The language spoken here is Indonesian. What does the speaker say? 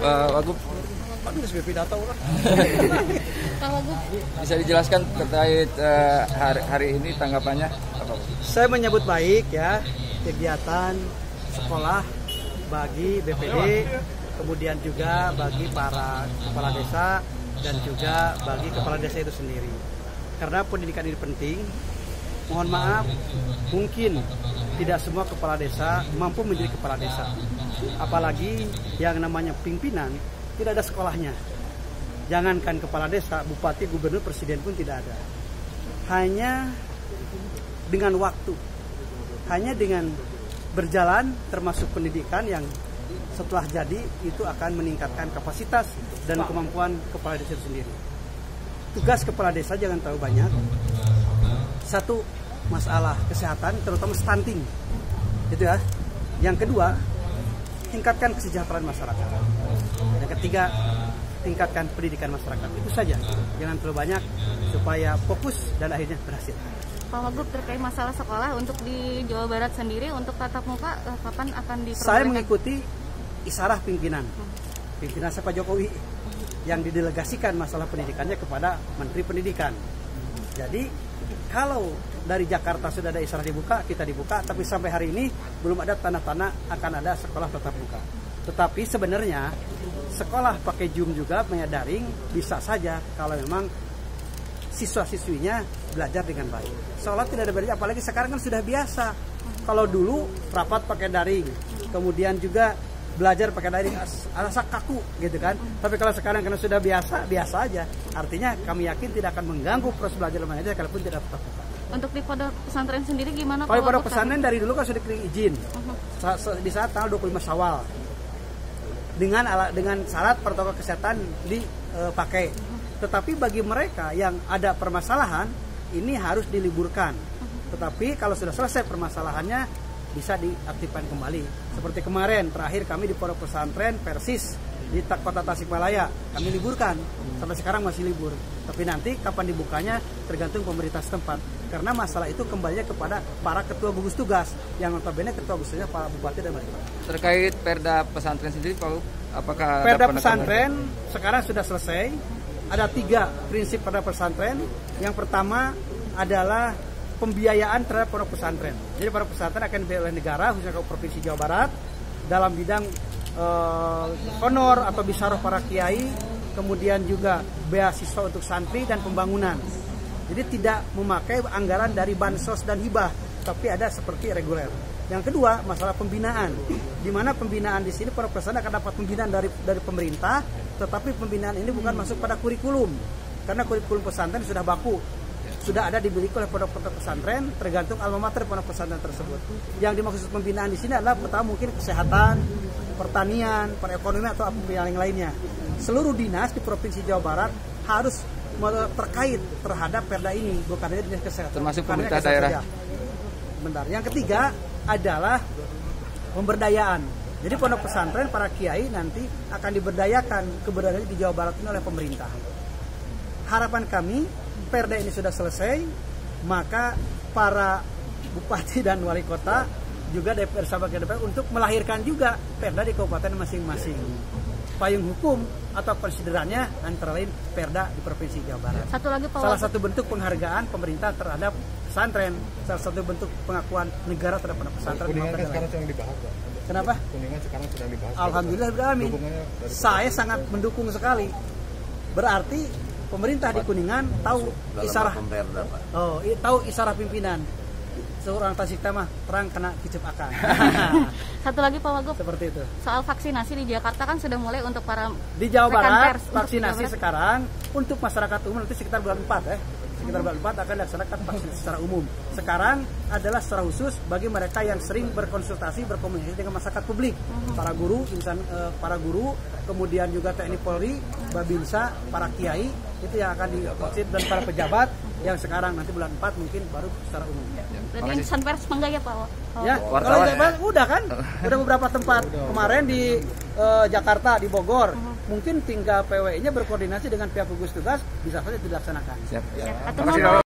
Wagub, bisa dijelaskan terkait hari ini tanggapannya apa? Saya menyambut baik ya kegiatan sekolah bagi BPD, kemudian juga bagi para kepala desa dan juga bagi kepala desa itu sendiri. Karena pendidikan ini penting. Mohon maaf, mungkin tidak semua kepala desa mampu menjadi kepala desa. Apalagi yang namanya pimpinan tidak ada sekolahnya. Jangankan kepala desa, bupati, gubernur, presiden pun tidak ada. Hanya dengan waktu, hanya dengan berjalan termasuk pendidikan yang setelah jadi itu akan meningkatkan kapasitas dan kemampuan kepala desa itu sendiri. Tugas kepala desa jangan terlalu banyak. Satu, masalah kesehatan, terutama stunting, gitu ya. Yang kedua, tingkatkan kesejahteraan masyarakat. Yang ketiga, tingkatkan pendidikan masyarakat. Itu saja, jangan terlalu banyak supaya fokus dan akhirnya berhasil. Pak Wagub, terkait masalah sekolah untuk di Jawa Barat sendiri untuk tatap muka kapan akan diperbolehkan? Saya mengikuti isyarat pimpinan Pak Jokowi yang didelegasikan masalah pendidikannya kepada Menteri Pendidikan. Jadi kalau dari Jakarta sudah ada isyarat dibuka, kita dibuka, tapi sampai hari ini belum ada tanda-tanda akan ada sekolah tatap muka. Tetapi sebenarnya sekolah pakai Zoom juga daring bisa saja kalau memang siswa-siswinya belajar dengan baik. Seolah tidak ada belajar, apalagi sekarang kan sudah biasa. Kalau dulu rapat pakai daring, kemudian juga belajar pakai daring rasa kaku gitu kan. Tapi kalau sekarang karena sudah biasa aja. Artinya kami yakin tidak akan mengganggu proses belajar mengajar kalaupun tidak tetap muka. Untuk di pondok pesantren sendiri gimana? Kalau pondok pesantren dari dulu kan sudah diberi izin di saat tanggal 25 Syawal dengan syarat protokol kesehatan dipakai. Tetapi bagi mereka yang ada permasalahan ini harus diliburkan. Tetapi kalau sudah selesai permasalahannya bisa diaktifkan kembali. Seperti kemarin terakhir kami di pondok pesantren Persis di kota Tasikmalaya kami liburkan, sampai sekarang masih libur. Tapi nanti kapan dibukanya tergantung pemerintah setempat. Karena masalah itu kembalinya kepada para ketua gugus tugas yang notabene ketua gugus tugasnya Pak Bupati dan Wali Kota. Terkait Perda pesantren sendiri, Pak, apakah Perda pesantren sekarang sudah selesai? Ada 3 prinsip Perda pesantren. Yang pertama adalah pembiayaan terhadap pondok pesantren. Jadi pondok pesantren akan dibiayai oleh negara, khususnya Provinsi Jawa Barat, dalam bidang honor atau bisaroh para kiai, kemudian juga beasiswa untuk santri dan pembangunan. Jadi tidak memakai anggaran dari bansos dan hibah, tapi ada seperti reguler. Yang kedua, masalah pembinaan, di mana pembinaan di sini pondok pesantren akan dapat pembinaan dari pemerintah, tetapi pembinaan ini bukan masuk pada kurikulum, karena kurikulum pesantren sudah baku. Sudah ada dimiliki oleh pondok-pondok pesantren, tergantung alma mater pondok pesantren tersebut. Yang dimaksud pembinaan di sini adalah pertama mungkin kesehatan, pertanian, perekonomian atau apa yang lainnya. Seluruh dinas di Provinsi Jawa Barat harus terkait terhadap perda ini, bukan hanya dinas kesehatan. Termasuk pemerintah daerah. Bentar. Yang ketiga adalah pemberdayaan. Jadi pondok pesantren para kiai nanti akan diberdayakan, keberdayaannya di Jawa Barat ini oleh pemerintah. Harapan kami perda ini sudah selesai, maka para bupati dan wali kota juga DPR sebagai DPR untuk melahirkan juga perda di kabupaten masing-masing. Payung hukum atau konsiderannya antara lain perda di Provinsi Jawa Barat. Salah satu bentuk penghargaan pemerintah terhadap pesantren, salah satu bentuk pengakuan negara terhadap pesantren. Kuningan kan sekarang sedang dibahas, Pak. Kenapa? Kuningan sekarang sedang dibahas. Alhamdulillah, amin. Saya sangat mendukung sekali. Berarti pemerintah di Kuningan tahu isyarat, tahu isyarat pimpinan. Seorang Tasikta mah terang kena kicep akan. Satu lagi Pak Wagub, seperti itu. Soal vaksinasi di Jakarta kan sudah mulai untuk para di Jawa Barat. Vaksinasi sekarang untuk masyarakat umum nanti sekitar bulan 4 ya. Sekitar bulan 4 akan dilaksanakan vaksinasi secara umum. Sekarang adalah secara khusus bagi mereka yang sering berkonsultasi, berkomunikasi dengan masyarakat publik, para guru, para guru, kemudian juga TNI Polri, Babinsa, para kiai, itu yang akan divaksin, dan para pejabat yang sekarang nanti bulan 4 mungkin baru secara umum. Berarti insan pers enggak ya Pak? Ya, kalau udah kan, udah beberapa tempat kemarin di Jakarta, di Bogor, mungkin tinggal PWI-nya berkoordinasi dengan pihak gugus tugas bisa saja dilaksanakan. Siap. Siap.